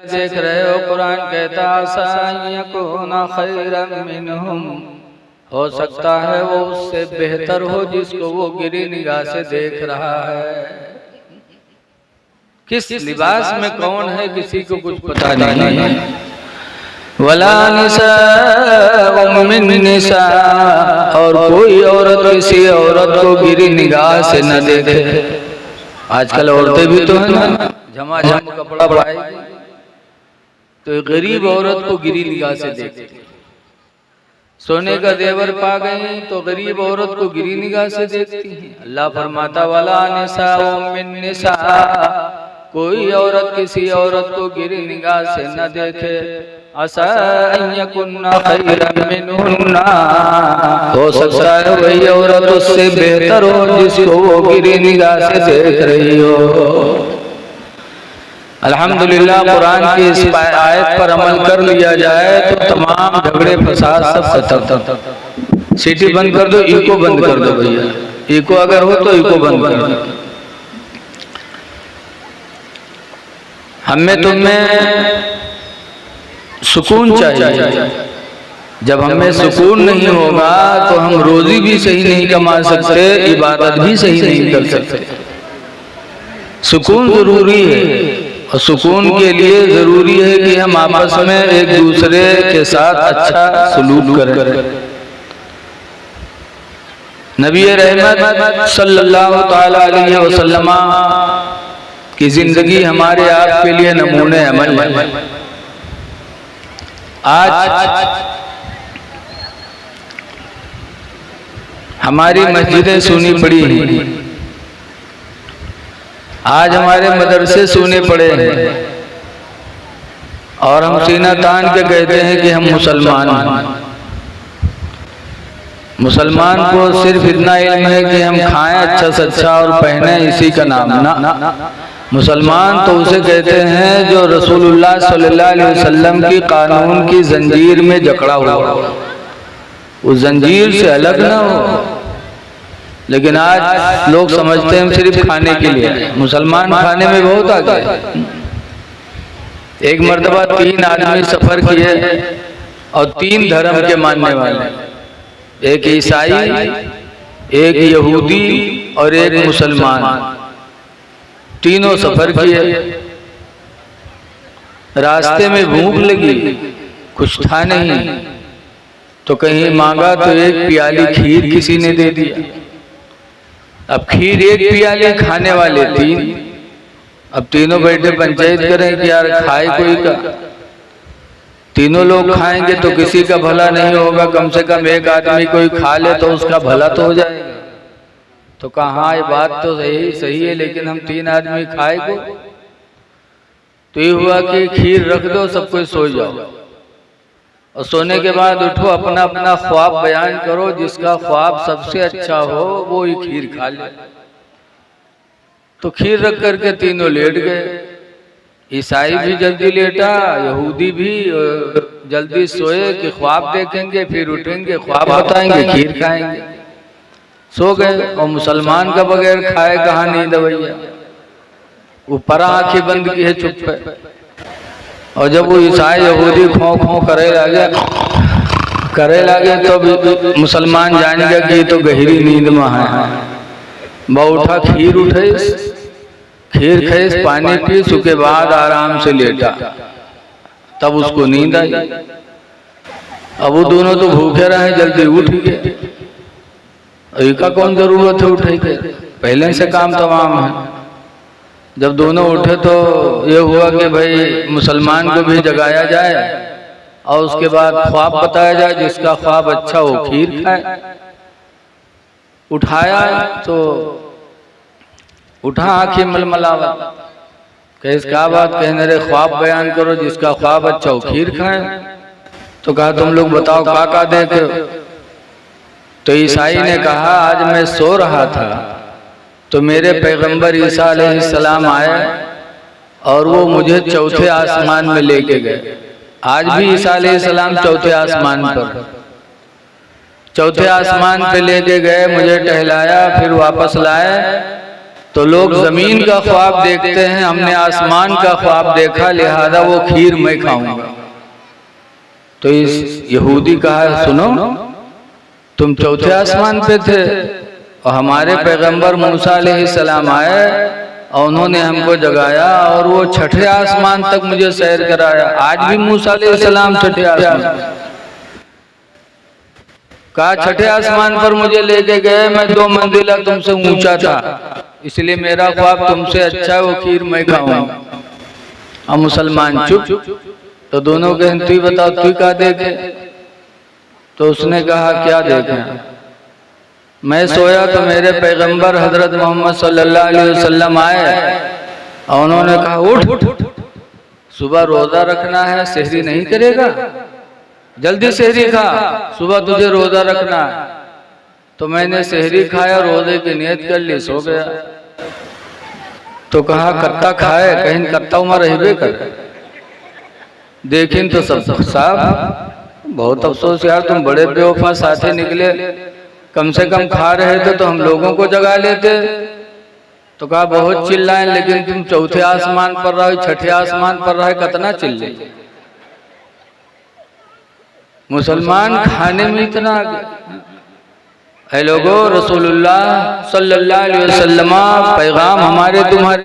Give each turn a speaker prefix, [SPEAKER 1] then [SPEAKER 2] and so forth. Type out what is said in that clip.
[SPEAKER 1] देख रहे हो कुरान कहता यकुना खैरम मिनहुम, हो सकता है वो उससे बेहतर हो जिसको वो गिरी निगाह से देख रहा है। किस लिबास में कौन है किसी को कुछ पता नहीं। वला निसा मिन निसा, और कोई औरत किसी औरत को गिरी निगाह से न देखे। आजकल औरतें भी तो है ना, झमाझम कपड़ा पहनाएगी तो गरीब औरत को गिरी निगाह से देखती। सोने का देवर पा गई तो गरीब औरत को गिरी निगाह से देखती है। अल्लाह फरमाता वाला निसा मिन निसा, कोई औरत किसी औरत को गिरी निगाह से न देखे। असा अन यकुन्ना खैरम मिनहुन्ना, हो सकता है वही औरत उससे बेहतर हो जिसको वो गिरी निगाह से देख रही हो। अल्हम्दुलिल्लाह कुरान की इस आयत पर अमल कर लिया जाए तो तमाम झगड़े फसाद सब खत्म। सीटी बंद कर दो, इको बंद कर दो भैया, इको अगर हो तो इको बंद कर दो। हमें तुम्हें सुकून चाहिए। जब हमें सुकून नहीं होगा तो हम रोजी भी सही नहीं कमा सकते, इबादत भी सही नहीं कर सकते। सुकून जरूरी है और सुकून के लिए जरूरी है कि हम आपस में एक दूसरे के साथ अच्छा सलूक करें। नबी रहमत सल्लल्लाहु तआला अलैहि वसल्लम की जिंदगी हमारे आपके लिए नमूने अमल है। आज हमारी मस्जिदें सूनी पड़ी हैं, आज हमारे मदरसे सूने पड़े हैं और हम सीना तान के कहते हैं कि हम मुसलमान हैं। मुसलमान को सिर्फ इतना इल्म है कि हम खाएं अच्छा से अच्छा और पहने इसी का नाम ना। मुसलमान तो उसे कहते हैं जो रसूलुल्लाह सल्लल्लाहु अलैहि वसल्लम की कानून की जंजीर में जकड़ा हुआ, उस जंजीर से अलग ना हो। लेकिन आज लोग समझते हैं सिर्फ खाने के लिए। मुसलमान खाने में बहुत आगे। एक मर्तबा 3 आदमी सफर किए और 3 धर्म के मानने वाले, एक ईसाई, एक यहूदी और एक मुसलमान, तीनों सफर किए। रास्ते में भूख लगी, कुछ था नहीं तो कहीं मांगा तो एक प्याली खीर किसी ने दे दिया। अब खीर एक प्याली, खाने वाले 3। अब तीनों बैठे पंचायत करें कि यार खाए कोई का। तीनों लोग खाएंगे तो किसी का भला नहीं होगा, कम से कम एक आदमी कोई खा ले तो उसका भला तो हो जाएगा। तो कहाँ ये बात तो सही है, लेकिन हम 3 आदमी खाए को। तो ये हुआ कि खीर रख दो, सब कोई सो जाओ और सोने के बाद उठो, अपना अपना ख्वाब बयान करो, जिसका ख्वाब सबसे अच्छा हो वो ही खीर खा ले। तो खीर रख करके तीनों लेट गए। ईसाई भी जल्दी लेटा, यहूदी भी जल्दी सोए कि ख्वाब देखेंगे, फिर उठेंगे, ख्वाब बताएंगे, खीर खाएंगे, सो गए। और मुसलमान का बगैर खाए कहाँ नींद भैया, वो परा आंखें बंद की है, चुप है। और जब वो ईसाई यहूदी खो खो करे लगे तो मुसलमान जान गया कि तो गहरी नींद में है। उठा, खीर उठे, खीर खेस, पानी पी, उसके बाद आराम से लेटा, तब उसको नींद आई। अब वो दोनों तो भूखे रहे, जल्दी उठ गए। इनका कौन जरूरत है उठे के, पहले से काम तमाम है। जब दोनों उठे तो ये हुआ कि भाई मुसलमान को भी जगाया जाए और उसके बाद ख्वाब बताया जाए, जिसका ख्वाब अच्छा हो खीर खाए। उठाया तो उठा, आंखें मलमलावा, कैसे क्या बात, कहने रे ख्वाब बयान करो, जिसका ख्वाब अच्छा हो खीर खाए। तो कहा तुम लोग बताओ का देखे। तो ईसाई ने कहा आज मैं सो रहा था तो मेरे पैगंबर ईसा अलैहिस्सलाम आए और वो मुझे चौथे आसमान में लेके गए। आज भी ईसा अलैहिस्सलाम चौथे आसमान पर, चौथे आसमान पे लेके गए, मुझे टहलाया, फिर वापस लाए तो लोग जमीन का ख्वाब देखते हैं, हमने आसमान का ख्वाब देखा, लिहाजा वो खीर मैं खाऊंगा। तो इस यहूदी कहा, सुनो, तुम चौथे आसमान पे थे और हमारे पैगंबर मूसा अलैहिस्सलाम आए और उन्होंने हमको जगाया और वो छठे आसमान तक मुझे सैर कराया। आज भी मूसा अलैहिस्सलाम छठे आसमान, कहा छठे आसमान पर मुझे लेके गए, मैं 2 मंजिला तुमसे ऊंचा था, इसलिए मेरा ख्वाब तुमसे अच्छा है, वो खीर मैं खाऊंगा। और मुसलमान चुप। तो दोनों कहें, तू बताओ, तू क्या देखे? तो उसने कहा, क्या देखे? मैं सोया तो मेरे पैगंबर हजरत मोहम्मद सल्लल्लाहु अलैहि वसल्लम आए और उन्होंने कहा, उठ, सुबह रोजा रखना है, सहरी नहीं करेगा, जल्दी सहरी खा, सुबह तुझे रोजा रखना है। तो मैंने सहरी खाया, रोजे की नियत कर ली, सो गया। तो कहा, कत्ता खाए? कहीं कत्ता उमर रहबे कर। देखें तो सब साहब, बहुत अफसोस यार, तुम बड़े बेवफा साथी निकले, कम से कम खा रहे थे तो हम लोगों को जगा लेते। तो कहा, बहुत चिल्लाएं, लेकिन तुम चौथे आसमान पर रहो, छठे आसमान पर रहे, कितना चिल्ले। मुसलमान खाने में इतना है। लोगों, रसूलुल्लाह सल्लल्लाहु अलैहि वसल्लम पैगाम हमारे तुम्हारे